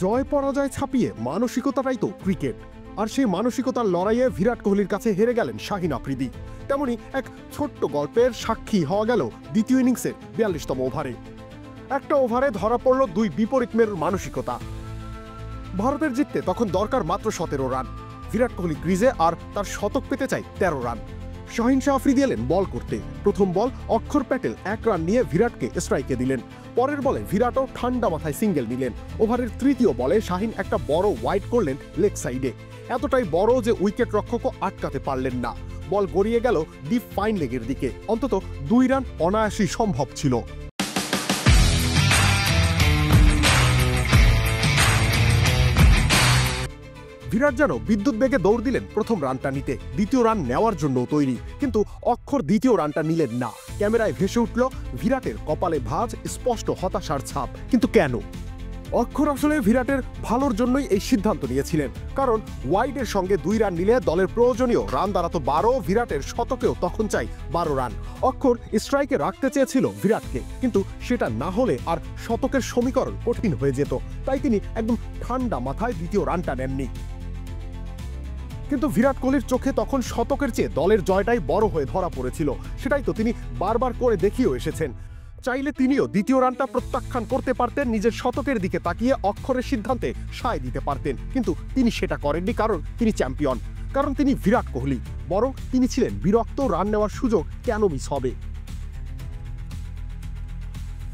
জয় পরাজয় ছাপিয়ে মানসিকতাটাই তো ক্রিকেট। আর সেই মানসিকতার লড়াইয়ে বিরাট কোহলির কাছে হেরে গেলেন শাহিন আফ্রিদি। তেমনি এক ছোট্ট গল্পের সাক্ষী হওয়া গেল দ্বিতীয় ইনিংসের ৪২তম ওভারে। একটা ওভারে ধরা পড়ল দুই বিপরীত মেরুর মানসিকতা। ভারতের জিততে তখন দরকার মাত্র ১৭ রান। বিরাট কোহলি ক্রিজে আর তার শতক পেতে চাই ১৩ রান। শাহিন শাহ আফ্রিদি এলেন বল করতে। প্রথম বল অক্ষর প্যাটেল ১ রান নিয়ে বিরাটকে স্ট্রাইকে দিলেন। পরের বলে বিরাটও ঠান্ডা মাথায় সিঙ্গেল নিলেন। ওভারের তৃতীয় বলে শাহিন একটা বড় ওয়াইড করলেন লেগ সাইডে, এতটাই বড় যে উইকেট রক্ষকও আটকাতে পারলেন না। বল গড়িয়ে গেল ডিপ ফাইন লেগের দিকে। অন্তত ২ রান অনায়াসই সম্ভব ছিল। বিরাট যেন বিদ্যুৎ বেগে দৌড় দিলেন প্রথম রানটা নিতে, দ্বিতীয় রান নেওয়ার জন্য তৈরি। কিন্তু অক্ষর দ্বিতীয় রানটা নিলেন না। ক্যামেরায় ভেসে উঠল বিরাটের কপালে ভাঁজ, স্পষ্ট হতাশার ছাপ। কিন্তু কেন? অক্ষর আসলে বিরাটের ভালোর জন্যই এই সিদ্ধান্ত নিয়েছিলেন। কারণ ওয়াইডের সঙ্গে ২ রান নিলে দলের প্রয়োজনীয় রান দাঁড়াতো ১২। বিরাটের শতকেও তখন চাই ১২ রান। অক্ষর স্ট্রাইকে রাখতে চেয়েছিল বিরাটকে, কিন্তু সেটা না হলে আর শতকের সমীকরণ কঠিন হয়ে যেত। তাই তিনি একদম ঠান্ডা মাথায় দ্বিতীয় রানটা নেননি। কিন্তু বিরাট কোহলির চোখে তখন শতকের চেয়ে দলের জয়টাই বড় হয়ে ধরা পড়েছিল। সেটাই তো তিনি বারবার করে দেখিয়েও এসেছেন। চাইলে তিনিও দ্বিতীয় রানটা প্রত্যাখ্যান করতে পারতেন, নিজের শতকের দিকে তাকিয়ে অক্ষরের সিদ্ধান্তে সায় দিতে পারতেন। কিন্তু তিনি সেটা করেননি, কারণ তিনি চ্যাম্পিয়ন, কারণ তিনি বিরাট কোহলি। বরং তিনি ছিলেন বিরক্ত, রান নেওয়ার সুযোগ কেন মিস হবে।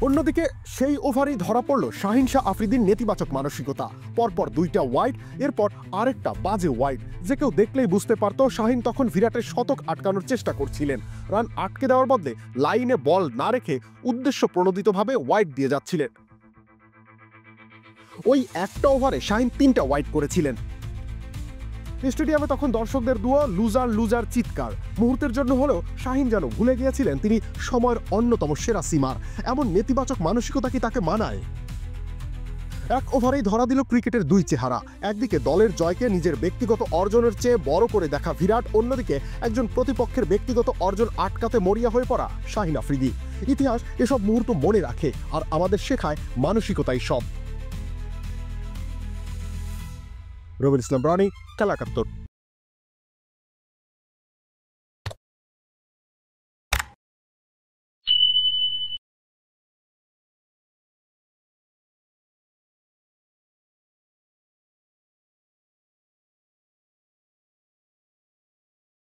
অন্যদিকে সেই ওভারেই ধরা পড়ল শাহিন শাহ আফ্রিদির নেতিবাচক মানসিকতা। পরপর ২টা ওয়াইড, এরপর আরেকটা বাজে ওয়াইড। যে কেউ দেখলেই বুঝতে পারত শাহিন তখন বিরাটের শতক আটকানোর চেষ্টা করছিলেন। রান আটকে দেওয়ার বদলে লাইনে বল না রেখে উদ্দেশ্য প্রণোদিতভাবে ওয়াইড দিয়ে যাচ্ছিলেন। ওই একটা ওভারে শাহিন ৩টা ওয়াইড করেছিলেন। স্টেডিয়ামে তখন দর্শকদের দুয়ো লুজার লুজার চিৎকার। মুহূর্তের জন্য হলেও শাহিন যেন ভুলে গিয়েছিলেন তিনি সময়ের অন্যতম সেরা সিমার। এমন নেতিবাচক মানসিকতা কি তাকে মানায়? এক ওভারেই ধরা দিল ক্রিকেটের দুই চেহারা। একদিকে দলের জয়কে নিজের ব্যক্তিগত অর্জনের চেয়ে বড় করে দেখা বিরাট, অন্যদিকে একজন প্রতিপক্ষের ব্যক্তিগত অর্জন আটকাতে মরিয়া হয়ে পড়া শাহিন আফ্রিদি। ইতিহাস এসব মুহূর্ত মনে রাখে, আর আমাদের শেখায় মানসিকতাই সব। রবিউল ইসলাম রানী, খেলা ৭১।